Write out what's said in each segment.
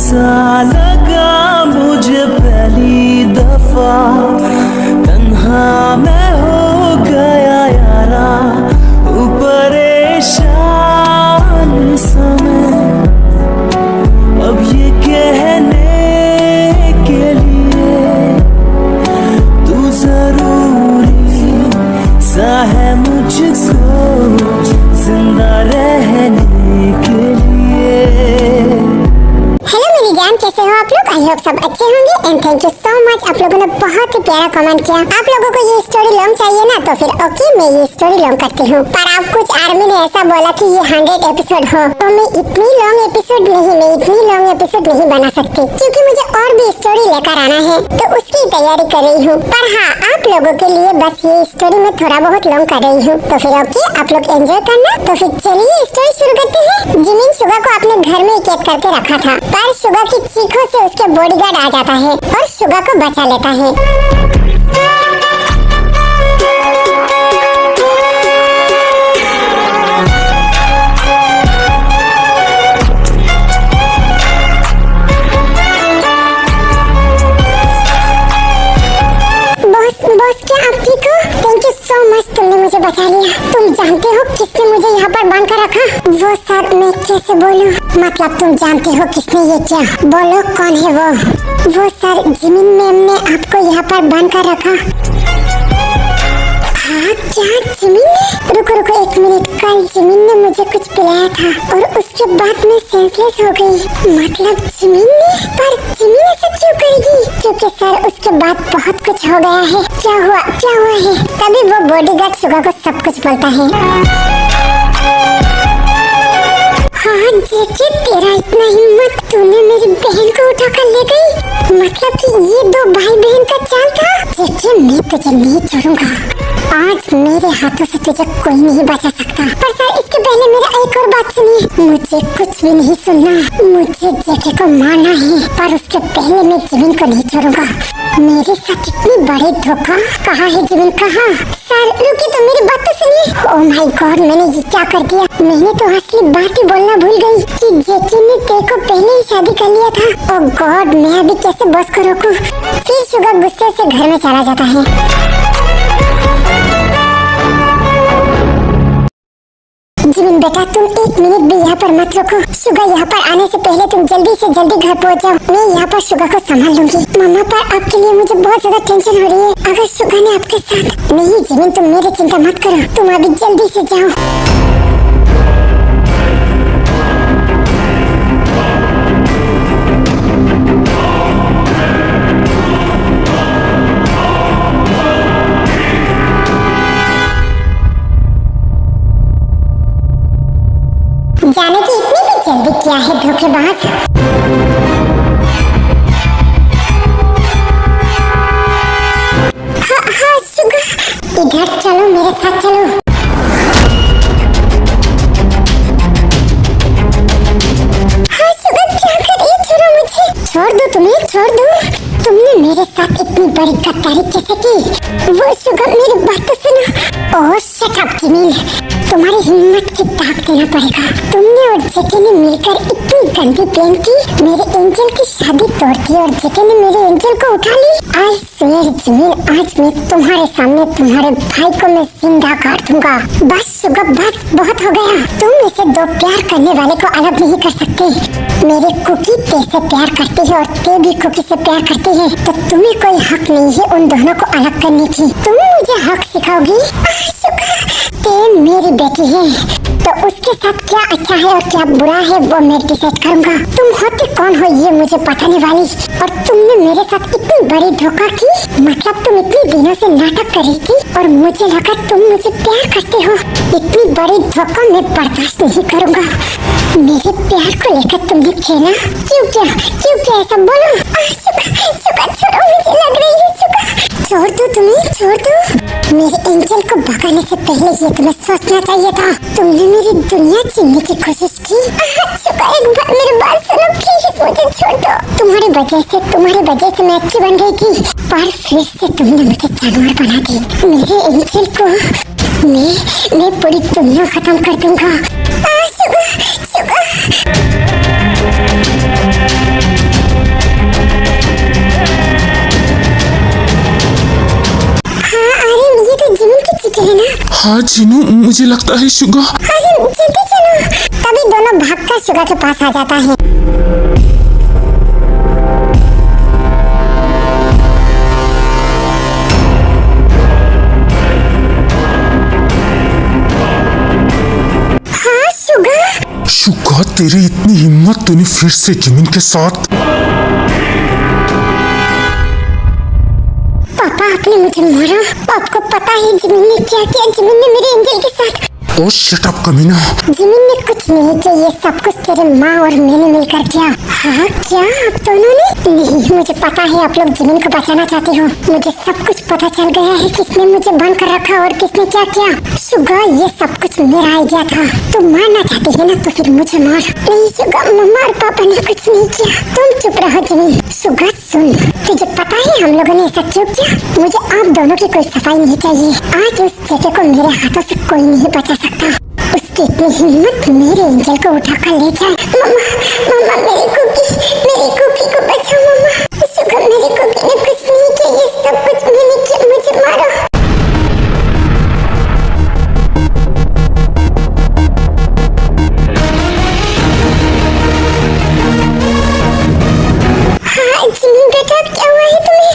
सा लगा मुझे पहली दफा, तन्हा मैं हो गया यारा, परेशान समय अब ये कहने के लिए तू जरूरी सा है मुझको जिंदा रहने के लिए। हेलो मेरी जान, कैसे हो आप लोग? आई होप सब अच्छे होंगे and thank you so much. आप लोगों ने बहुत ही प्यारा कमेंट किया। आप लोगों को ये स्टोरी लॉन्ग चाहिए ना, तो फिर ओके मैं ये स्टोरी लॉन्ग करती हूँ। पर आप कुछ आर्मी ने ऐसा बोला कि ये 100 एपिसोड हो, तो मैं इतनी लॉन्ग एपिसोड नहीं बना सकती, क्योंकि मुझे और भी स्टोरी लेकर आना है, तो उसकी तैयारी कर रही हूँ। पर हाँ, आप लोगों के लिए बस ये स्टोरी में थोड़ा बहुत लॉन्ग कर रही हूँ, तो फिर ओके आप लोग एंजॉय करना। तो फिर चलिए स्टोरी शुरू करते हैं। जिमिन शुगा को अपने घर में कैद करके रखा था, पर शुगा की चीखों से उसके बॉडीगार्ड आ जाता है और शुगा को बचा लेता है। बॉस क्या आप ठीक हो? थैंक यू सो मच, तुमने मुझे बचा लिया। तुम जानते हो किसने मुझे यहाँ पर बांध कर रखा? वो सर, मैं कैसे बोलूं? मतलब तुम जानते हो किसने ये किया? बोलो कौन है वो? वो सर, जिमिन मैम ने आपको यहाँ पर बांध कर रखा। हाँ क्या जिमिन ने? रुको एक मिनट, कल जिमिन ने मुझे कुछ पिलाया था और उसके बाद मैं सेंसलेस हो गई। मतलब जिमिन ने? पर जिमिन ऐसा क्यों करेगी? क्योंकि सर उसके बाद बहुत कुछ हो गया है। क्या हुआ है? तभी वो बॉडीगार्ड शुगा को सब कुछ बोलता है। हाँ जेके, तेरा इतना हिम्मत, तूने मेरी बहन को उठाकर ले गई। मतलब कि ये दो भाई बहन का चाल था। जेके, मैं तुझे नहीं छोड़ूंगा। आज मेरे हाथों से तुझे कोई नहीं बचा सकता। पर सर, इसके पहले मेरा एक और बात सुनिए। मुझे कुछ भी नहीं सुनना, मुझे जेके को मारना है, पर उसके पहले मैं जिमिन को नहीं छोड़ूंगा। मेरे साथ इतनी बड़ी धोखा। कहाँ है जिमिन, कहाँ? सर रुकिए, तो मेरी बात तो सुनिए। ओह माय गॉड, मैंने ये क्या कर दिया? मैंने तो असली बात ही बोलना भूल गई कि जेके ने तेरे को पहले ही शादी कर लिया था। ओह गॉड, मैं अभी कैसे बॉस को रोकूं? फिर शुगा गुस्से से घर में चला जाता है। जिमिन बेटा, तुम एक मिनट भी यहाँ पर मत रुको। शुगा यहाँ पर आने से पहले तुम जल्दी से जल्दी घर पहुँच जाओ। मैं यहाँ पर शुगा को संभाल लूंगी। मम्मा, पर आपके लिए मुझे बहुत ज्यादा टेंशन हो रही है। अगर शुगा ने आपके साथ नहीं। जिमिन, तुम मेरी चिंता मत करो, तुम अभी जल्दी से जाओ। जाने की इतनी भी जल्दी क्या है धोखेबाज? हाँ शुगा, इधर चलो, मेरे साथ चलो। हाँ शुगा, क्या कर रही छोड़ो मुझे। छोड़ दो, तुम्हें छोड़ दो। तुमने मेरे साथ इतनी बड़ी गद्दारी कैसे की? वो शुगा, मेरी बात तो सुनो। ओह शट अप जिमिन, तुम्हारी हिम्मत की दाग देना पड़ेगा। तुमने और जेके ने मिलकर इतनी गंदी प्लान की, मेरे एंजल की शादी तोड़ दी और जेके ने मेरे एंजल को उठा ली। आई स्वेयर जिमिन, आज मैं तुम्हारे सामने तुम्हारे भाई को मैं जिंदा काट दूंगा। बस शुगा, बस बहुत हो गया। तुम ऐसे दो प्यार करने वाले को अलग नहीं कर सकते। मेरे कुकी ते से प्यार करती है और ते भी कुकी से प्यार करती है, तो तुम्हें कोई हक नहीं है उन दोनों को अलग करने की। तुम मुझे हक सिखाओगी? शुगा, ते मेरी बेटी है, तो उसके साथ क्या अच्छा है और क्या बुरा है वो मैं डिसाइड करूंगा। तुम होते कौन हो ये मुझे बताने वाली, और तुमने मेरे साथ इतनी बड़ी धोखा की। मतलब तुम इतनी दिनों से नाटक कर रही थी और मुझे लगा तुम मुझे प्यार करते हो। इतनी बड़ी धोखा मैं बर्दाश्त नहीं करूंगा। मेरे प्यार को लेकर तुमने खेला। क्यों क्या ऐसा बोलो? शुगा छोड़ो, मुझे लग रही है। शुगा छोड़ दो, तुम्हें छोड़ दो। मेरे एंजल को भगाने से पहले ये तुम्हें सोचना चाहिए था। तुमने मेरी दुनिया छीनने की कोशिश की। शुगा, एक बार मेरी बात सुनो प्लीज, मुझे छोड़ दो। तुम्हारी वजह से मैं अच्छी बन गई थी, पर फिर से तुमने मुझे जानवर बना दी। मेरे एंजल को मैं पूरी दुनिया खत्म कर दूंगा। शुगा हाँ जीनू, मुझे लगता है शुगा। अरे जल्दी चलो। तभी दोनों भागकर शुगा के पास आ जाता है। हाँ शुगा। शुगा, तेरी इतनी हिम्मत, तूने फिर से जिमिन के साथ। पापा, आपने मुझे मारा। आपको पता है जिमिन ने क्या किया? जिमिन ने मेरे एंजल के साथ। ओ शट अप कमीना। जिमिन ने कुछ नहीं किया, ये सब कुछ तेरे माँ और मैंने मिलकर किया। हाँ क्या आप दोनों ने? नहीं, मुझे पता है आप लोग जिमिन को बचाना चाहते हो। मुझे सब कुछ पता चल गया है, किसने मुझे बंद कर रखा और किसने क्या किया। सुगा, ये सब कुछ मेरा आइडिया था। तुम मारना चाहती है ना, तो फिर मुझे मार। नहीं सुगा, मम्मा और पापा ने कुछ नहीं किया। तुम चुप रहो जिमिन। सुगा सुन, तुझे पता है हम लोगों ने ऐसा क्यों किया? मुझे आप दोनों की कोई सफाई नहीं चाहिए। आज उस जेके को मेरे हाथों से कोई नहीं बचा सकता। उसकी इतनी हिम्मत मेरे एंजल को उठाकर ले जाए। मम्मा, मम्मा मेरी कुकी को बचाओ मम्मा। सुगा, मेरी कुकी ने कुछ नहीं किया, ये सब कुछ मैंने किया। मुझे मारो। हाँ जिमिन बेटा, क्या हुआ है तुम्हें?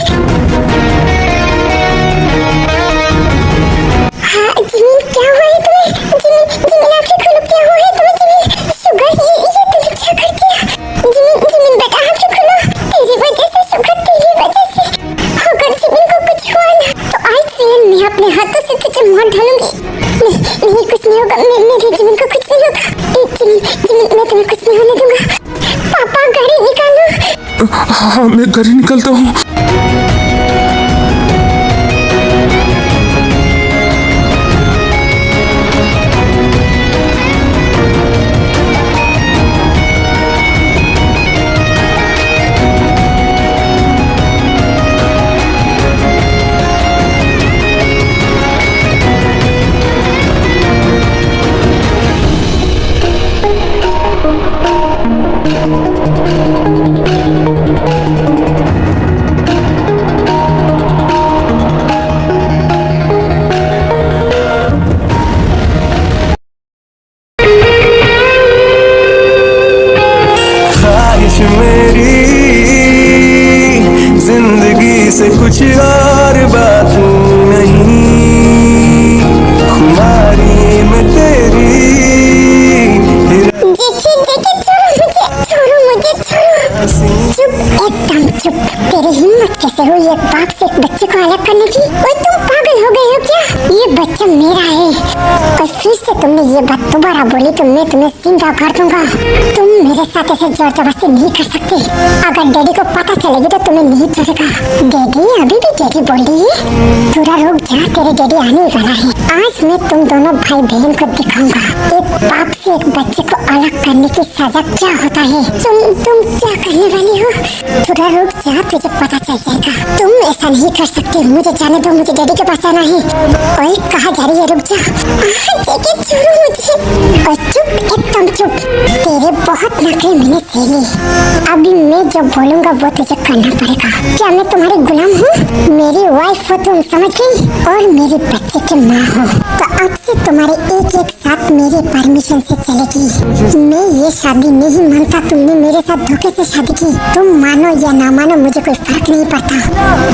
हाँ जिमिन, क्या हुआ है तुम्हें? जिमिन आंखें खोलो, क्या हुआ है तुम्हें जिमिन? शुगा, ये तुमने क्या कर दिया? जिमिन बेटा आंखें खोलो। तेरी वजह से शुगा, तेरी वजह से। अगर जिमिन को कुछ हुआ ना, तो आज से मैं अपने हाथों से तुझे मार डालूंगी। नहीं कुछ नहीं होगा, मेरे जिमिन को कुछ नहीं होगा। जिमिन मैं तुम्हें कुछ नहीं होने दूंगा। पापा गाड़ी निकालो। हाँ, मैं घर ही निकलता हूँ। ख्वाहिश मेरी जिंदगी से कुछ और बात नहीं, खुमारी में तेरी। चुप, एकदम चुप। तेरी हिम्मत कैसे हुई एक बाप से एक बच्चे को अलग करने की? ओए तुम पागल हो गए हो क्या? ये बच्चा मेरा है और फिर से तुमने ये बात दोबारा बोली तो मैं तुम्हें जिंदा कर दूंगा। तुम मेरे साथ ऐसे जोर जबरदस्ती नहीं कर सकते। अगर डैडी को पता चलेगी तो तुम्हें नहीं छोड़ेगा। डैडी, अभी भी डैडी बोल रही है? थोड़ा रुक जा, तेरे डैडी आने वाला है। आज मैं तुम दोनों भाई बहन को दिखाऊंगा एक बाप से एक बच्चे को अलग करने की सजा क्या होता है। तुम क्या करने वाली हो? थोड़ा रुक जा, तुझे पता चल जाएगा। तुम ऐसा नहीं कर सकते। मुझे जाने दो, मुझे डैडी के पास जाना है। ओए कहाँ जा रही है? रुक जा। जेके छोड़ो मुझे। ओए चुप, एकदम चुप। तेरे बहुत नखरे मैंने सह लिए। अभी मैं जो बोलूंगा वो तुझे करना पड़ेगा। क्या मैं तुम्हारी गुलाम हूँ? मेरी वाइफ हो तुम, समझ गई? और मेरे बच्चे की माँ हो। तो अब से तुम्हारे एक साथ मेरे परमिशन से चलेगी। मैं ये शादी नहीं मानता। तुमने मेरे साथ धोखे से शादी की। तुम मानो या ना मानो, मुझे कोई फर्क नहीं पड़ता।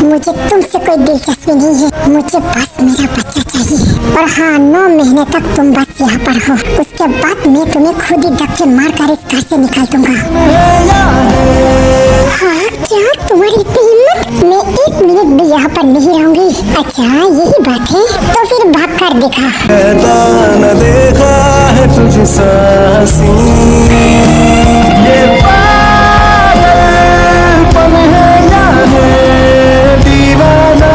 मुझे तुमसे कोई दिलचस्पी नहीं है। मुझे बस मेरा बच्चा चाहिए। और हाँ, 9 महीने तक तुम बस यहाँ पर हो। उसके बाद मैं तुम्हें खुद ही धक्के मार कर इस घर से निकाल दूंगा। हाँ क्या तुम्हारी इतनी हिम्मत? मैं 1 मिनट भी यहाँ पर नहीं रहूंगी। अच्छा यही बात है, तो फिर भाग कर दिखा। न देखा है तुझसा हसीं, ये पागलपन है या है दीवाना।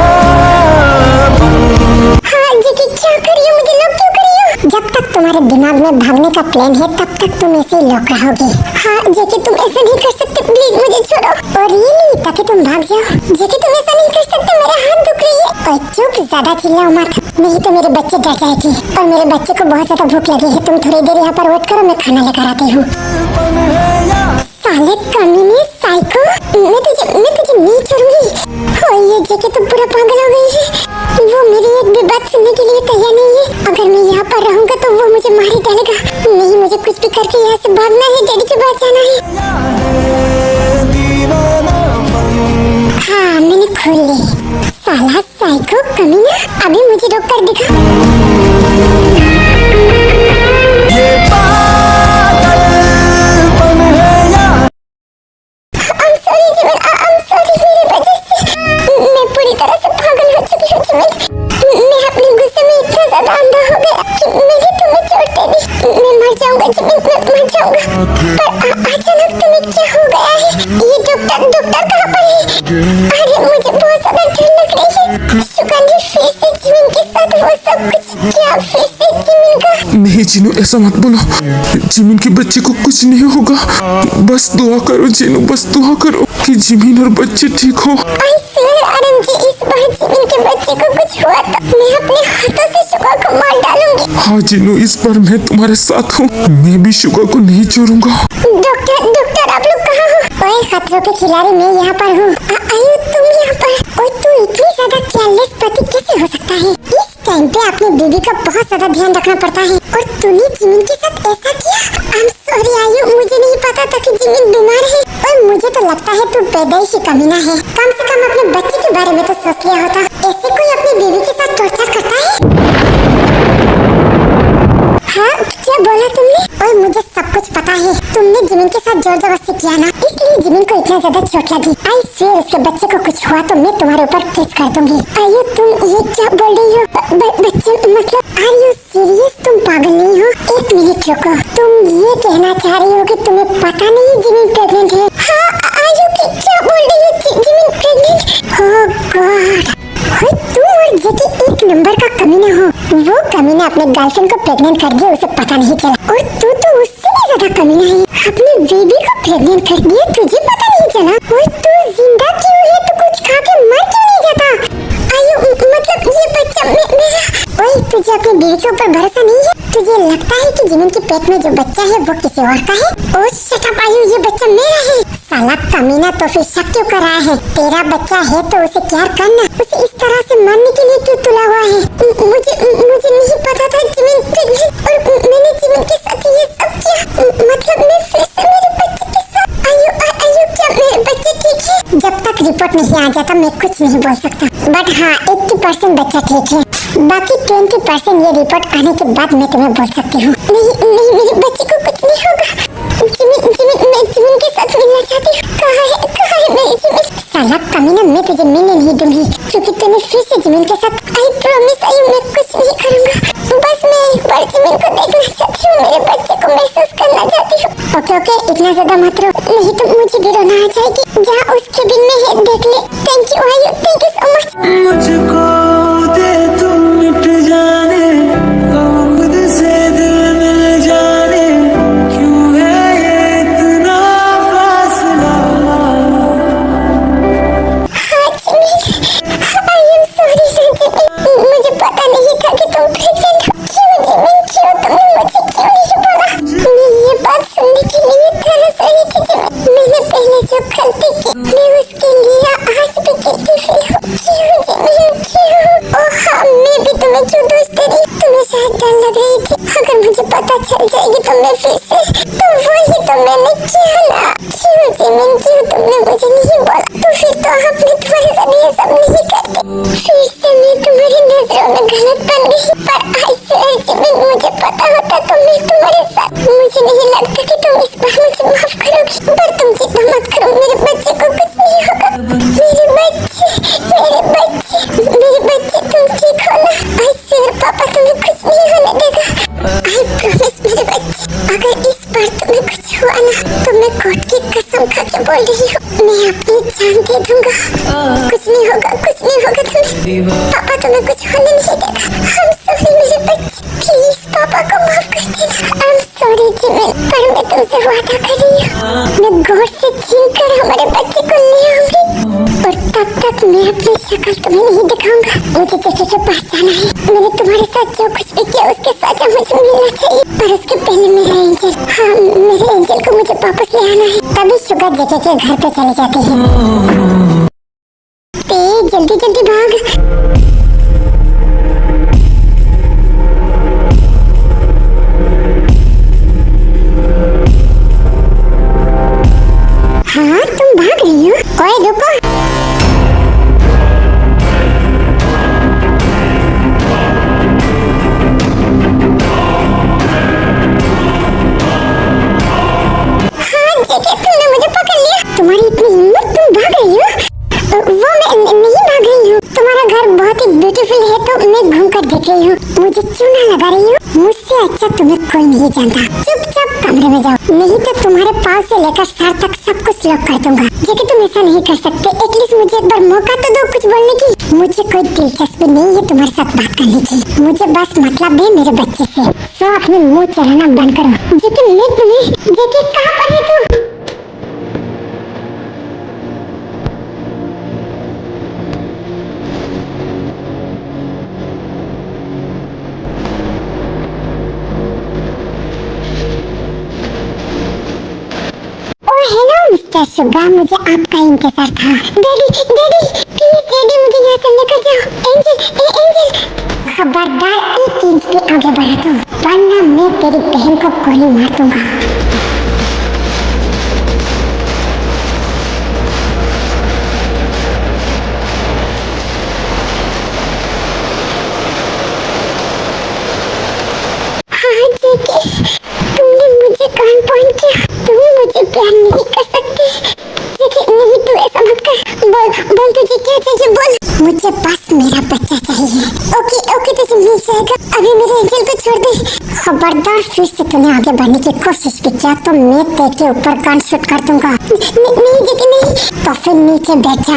हाँ जेके, क्या कर रही हो? मुझे लॉक क्यों कर रही हो? जब तक तुम्हारे दिमाग में भागने का प्लान है तब तक तुम ऐसे ही लॉक रहोगे। हाँ जेके, तुम ऐसा नहीं कर सकते, प्लीज मुझे छोड़ो। और रियली, ताकि तुम भाग जाओ। जेके तुम ऐसा नहीं कर सकते, मेरा हाथ दुख रही है। और चुप, ज्यादा चिल्लाओ मत, नहीं तो मेरे बच्चे डर जाएगी। और मेरे बच्चे को बहुत ज्यादा भूख लगी है। तुम थोड़ी देर यहाँ पर वेट करो, मैं खाना लेकर आती हूँ। साले कमीने, साइको, मैं तुझे नहीं छोड़ूंगी। और ये जेके तो पूरा पागल हो गई है। वो मेरी एक भी बात सुनने के लिए तैयार नहीं है। अचानक तुम्हें क्या हो गया है? ये डॉक्टर कहाँ पर है? अरे मुझे बहुत ज्यादा डर लग रही है। सुगंधी फिर से जिमिन के साथ वो सब कुछ, क्या फिर से जिमिन का? नहीं जीनू, ऐसा मत बोलो। जिमिन के बच्चे को कुछ नहीं होगा। बस दुआ करो जीनू, बस दुआ करो कि जिमिन और बच्चे ठीक हो। आई स्वेयर आरम जी, इस बार जिमिन के बच्चे को कुछ हुआ तो मैं अपने हाथों से शुगा को मार डालूंगी। हाँ जीनू, इस बार मैं तुम्हारे साथ हूँ। मैं भी शुगा को नहीं छोड़ूंगा। डॉक्टर आप लोग कहाँ हो? ओए खतरों के खिलाड़ी, मैं यहाँ पर हूँ। आयु तुम यहाँ पर? ओए तू इतनी ज्यादा केयरलेस पति कैसे हो सकता है? इस टाइम पे अपनी बीवी का बहुत ज्यादा ध्यान रखना पड़ता है और तूने जिमिन के साथ ऐसा किया। आई एम सॉरी आयु, मुझे नहीं पता था कि जिमिन बीमार है और मुझे तो लगता है तू पैदाइशी कमीना है। कम से कम अपने बच्चे के बारे में तो सोच लिया होता। ऐसे कोई अपनी बीवी के साथ टॉर्चर करता है? हाँ, क्या बोला तुमने? और मुझे सब कुछ पता है। तुमने जिमिन के साथ जोर जबरदस्ती किया ना, इसलिए जिमिन को इतना ज्यादा चोट लगी। आई स्वेयर उसके बच्चे को कुछ हुआ तो मैं तुम्हारे ऊपर केस कर दूंगी। आयु तुम ये क्या बोल रही हो? बच्चे मतलब आर यू सीरियस? तुम पागल नहीं हो? एक मिनट रुको, तुम ये कहना चाह रही हो कि तुम्हें पता नहीं जिमिन प्रेग्नेंट है? हाँ आयु क्या बोल रही हो? Jimin pregnant? ओह गॉड, तुम और जेकी एक नंबर का कमीना हो। वो कमीना अपने गर्लफ्रेंड को प्रेग्नेंट कर दिया, उसे पता नहीं चला। और तू तो उससे भी ज्यादा कमीना है, अपनी बेबी को प्रेग्नेंट कर दिया, तुझे पता नहीं चला। और तू जिंदा क्यों है? तू कुछ खा के मर क्यों नहीं जाता? आयु मतलब ये बच्चा मेरा। ओए तुझे अपनी बीवी के ऊपर भरोसा नहीं है? तुझे लगता है कि जिमिन के पेट में जो बच्चा है वो किसी और का है? ओह शट अप आयु, ये बच्चा मेरा है। साला कमीना, तो फिर शक क्यों कर रहा है? तेरा बच्चा है तो उसे केयर करना, उसे इस तरह से मारने के लिए क्यों तुला हुआ है? मुझे नहीं पता था जिमिन प्रेग्नेंट और मैंने जिमिन के साथ ये सब किया। मतलब मैं फिर से मेरे बच्चे के साथ। आयु क्या मेरे बच्चे ठीक है? जब तक रिपोर्ट नहीं आ जाता मैं कुछ नहीं बोल सकता। बट हाँ 80% बच्चा ठीक है, बाकी 20% ये रिपोर्ट आने के बाद मैं तुम्हें बोल सकती हूँ। नहीं मेरे बच्चे को कुछ नहीं होगा। मैं जिमिन के साथ मिलना चाहती हूँ। कहाँ है मेरी जिमिन? साला कमीना, मैं तुझे मिलने नहीं दूंगी क्योंकि तूने फिर से जिमिन के साथ। आई प्रॉमिस आयु, मैं कुछ नहीं करूँगा। बस मैं एक बार जिमिन को देखना चाहती हूँ, मेरे बच्चे को महसूस करना चाहती हूँ। ओके इतना ज्यादा मत रो, नहीं तो मुझे भी रोना आ जाएगी। जहाँ उस केबिन में है देख ले। थैंक यू आयु, थैंक यू सो मच। मुझको दे तू मिट जाने, हम खुद से दिल मिल जाने, क्यों है ये इतना फासला? हाँ Jimin, I am sorry Jimin, मुझे पता नहीं था कि तुम प्रेग्नेंट हो। क्यों जिमिन, क्यों तुमने मुझे क्यों नहीं बोला? मैं ये बात सुनने के लिए तरस रही थी जिमिन। मैंने पहले जो गलती की मैं उसके लिए आज भी गिल्टी फील हूँ। क्यों जिमिन, क्यों? ओह हाँ, मैं भी तुम्हें क्यों दोष दे रही? तुम्हें शायद डर लग रही थी अगर मुझे पता चल जाएगी तो मैं फिर से, तो वही तो मैंने किया ना। क्यों जिमिन, क्यों तुमने मुझे नहीं बोला? तो फिर तो हमने तुम्हारे साथ ये सब नहीं करते। फिर से मैं तुम्हारी नजरों में गलत बन गई। पर आई स्वेयर जिमिन, मुझे पता होता तो मैं तुम्हारे साथ। मुझे नहीं लगता कि तुम इस बार मुझे माफ करोगी, पर तुम जितना मत करो, मेरे बच्चे को कुछ नहीं होगा। मेरे बच्चे तुम ठीक हो ना? आई स्वेयर पापा तुम्हें कुछ नहीं होने देगा। आई प्रॉमिस मेरे बच्चे, अगर इस बार तुम्हें कुछ हुआ ना तो मैं कोर्ट की कसम खा के बोल रही हूँ, मैं अपनी जान दे दूंगा। कुछ नहीं होगा तुम्हें। पापा तुम्हें कुछ होने नहीं देगा। I'm sorry मेरे बच्चे, प्लीज पापा को माफ कर देना। I'm sorry जिमिन, पर मैं तुमसे वादा कर रही हूँ, मैं गौर से छीन कर हमारे बच्चे को ले आऊंगी और तब तक मैं अपनी शक्ल तुम्हें नहीं दिखाऊंगा। मुझे जेके के पास जाना है। मैंने तुम्हारे साथ जो कुछ भी किया उसके सजा मुझे मिलना चाहिए, पर उसके पहले मेरा एंजल, हाँ मेरे एंजल को मुझे वापस ले आना है। तभी शुगर जेके के घर पे चली जाती है। जल्दी भाग। हाँ तुम भाग रही हो? ओए रुको। हाँ जेके, तुमने मुझे पकड़ लिया। तुम्हारी इतनी हिम्मत, तुम भाग रही हो? वो मैं नहीं भाग रही हूँ। तुम्हारा घर बहुत ही ब्यूटीफुल है तो मैं घूम कर देख रही हूँ। मुझे चूना लगा रही हूँ। मुझसे अच्छा तुम्हें कोई नहीं जानता। चुपचाप कमरे में जाओ, नहीं तो तुम्हारे पाँव से लेकर सर तक सब कुछ लॉक कर दूंगा। जेके तुम ऐसा नहीं कर सकते, एटलीस्ट मुझे एक बार मौका तो दो कुछ बोलने की। मुझे कोई दिलचस्पी नहीं है तुम्हारे साथ बात करने की, मुझे बस मतलब है मेरे बच्चे से। तो अपने मुँह चलाना बंद करो। जेके मैं तुम्हें, जेके कहाँ पर है तू? हेलो मिस्टर सुगा, मुझे आपका इंतजार था। डैडी डैडी प्लीज डैडी मुझे यहाँ से लेकर जाओ। एंजल एंजल खबरदार एक इंच भी आगे बढ़ा तुम, वरना मैं तेरी बहन को गोली मार दूंगा। हाँ जेके, तुमने मुझे कान पॉइंट किया, तुम मुझे प्यार नहीं कर सकती। जेके नहीं, तू ऐसा मत कर। बोल तुझे क्या चाहिए, बोल। मुझे बस मेरा बच्चा चाहिए। ओके ओके तुझे मिल जाएगा, अभी मेरे एंजल को छोड़ दे। खबरदार फिर से तूने आगे बढ़ने की कोशिश की क्या तो मैं तेरे ऊपर गन शूट कर दूंगा। नहीं जेके नहीं, तो फिर नीचे बैठ जा।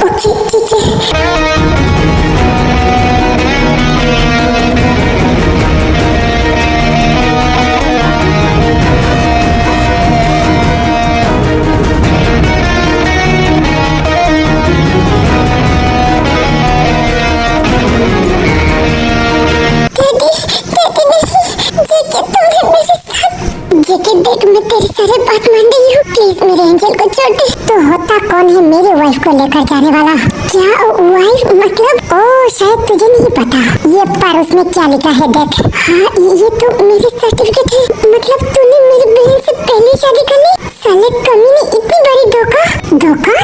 ओके ठीक है। जेके देख, मैं तेरी सारी बात मान रही हूँ, प्लीज मेरे एंजल को छोड़ दे। तो होता कौन है मेरी वाइफ को लेकर जाने वाला? क्या वाइफ मतलब? ओह शायद तुझे नहीं पता, ये पर उसमें क्या लिखा है देख। हाँ ये तो मेरी सर्टिफिकेट है। मतलब तूने मेरी बहन से पहले शादी कर ली? साले कमीने, इतनी बड़ी धोखा। धोखा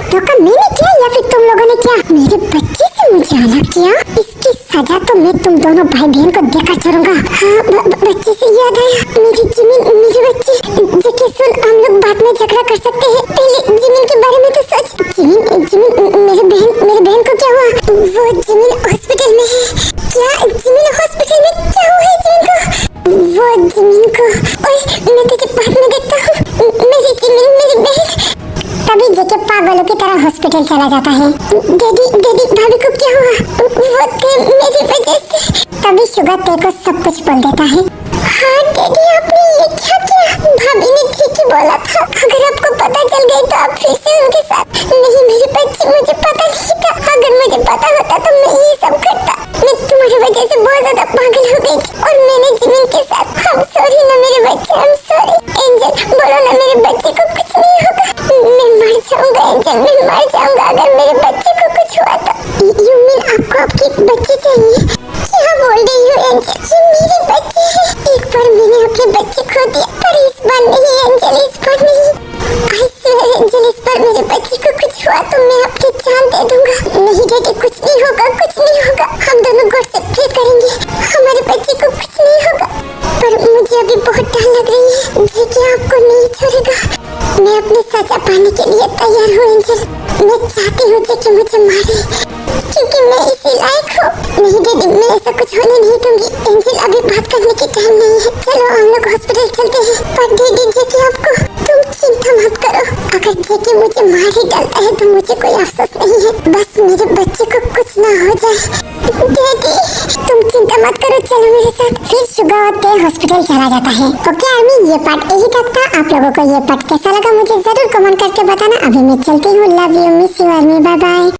मैंने किया या फिर तुम लोगों ने किया? मेरे बच्चे से मुझे अलग किया, इसकी सजा तो मैं तुम दोनों भाई बहन को देकर छोड़ूंगा। हाँ बच्चे से याद आया, मेरी जिमिन, मेरी बच्ची। जेके सुन, हम लोग बाद में झगड़ा कर सकते हैं, पहले जिमिन के बारे में तो सोच। जिमिन मेरी बहन को क्या हुआ? वो जिमिन हॉस्पिटल में है। क्या जिमिन हॉस्पिटल में क्या हुआ है जिमिन को? वो जिमिन को, ओए मैं तुझे बाद में देखता हूँ। मेरी जिमिन, मेरी बहन। तभी जेके पागलों की तरह हॉस्पिटल चला जाता है। डैडी भाभी को क्या हुआ? वो थे मेरी वजह से। तभी शुगर ते को सब कुछ बोल देता है। हाँ डैडी आपने ये क्या किया? भाभी ने ठीक ही बोला था, अगर आपको पता चल गई तो आप फिर से उनके साथ। नहीं मेरी बच्ची, मुझे पता नहीं था, अगर मुझे पता होता तो मैं ये सब करता। मैं तुम्हारी वजह से बहुत ज्यादा पागल हो गई थी और मैंने जिमिन के साथ। I'm sorry ना मेरे बच्चे, I'm sorry। एंजल बोलो ना मेरे बच्चे को कुछ नहीं होगा। मैं मर जाऊंगा एंजल, मैं मर जाऊंगा अगर मेरे बच्चे को कुछ हुआ तो। यू मीन आपको आपकी बच्ची चाहिए? क्या बोल रही हो एंजल, ये मेरी बच्ची है। एक बार मैंने अपने बच्चे खो दिया, पर इस बार नहीं एंजल, इस बार नहीं। आई स्वेयर एंजल, इस बार मेरे बच्चे को कुछ हुआ तो मैं अपनी जान दे दूंगा। नहीं डैडी कुछ नहीं होगा, कुछ नहीं होगा। हम दोनों गॉड से प्रे करेंगे, हमारे बच्चे को कुछ नहीं होगा। पर मुझे अभी बहुत डर लग रही है। जेके आपको नहीं छोड़ेगा। मैं अपनी सजा पाने के लिए तैयार हूँ एंजल। मैं चाहती हूँ जेके मुझे मारे, क्योंकि मैं इसी लायक हूँ। नहीं डैडी, मैं ऐसा कुछ होने नहीं दूंगी। एंजल अभी बात करने की टाइम नहीं है, चलो हम लोग हॉस्पिटल चलते हैं। पर डैडी जेके आपको, तुम चिंता मत करो, अगर जेके मुझे मार ही डालता है तो मुझे कोई अफसोस नहीं है, बस मेरे बच्चे को कुछ ना हो जाए। डैडी तुम चिंता मत करो, चलो मेरे साथ। फिर सुबह होते हॉस्पिटल चला जाता है। ओके आर्मी, ये पार्ट यही तक था। आप लोगों को ये पार्ट कैसा लगा मुझे जरूर कमेंट करके बताना। अभी मैं चलती हूँ, love you, miss you army, bye bye.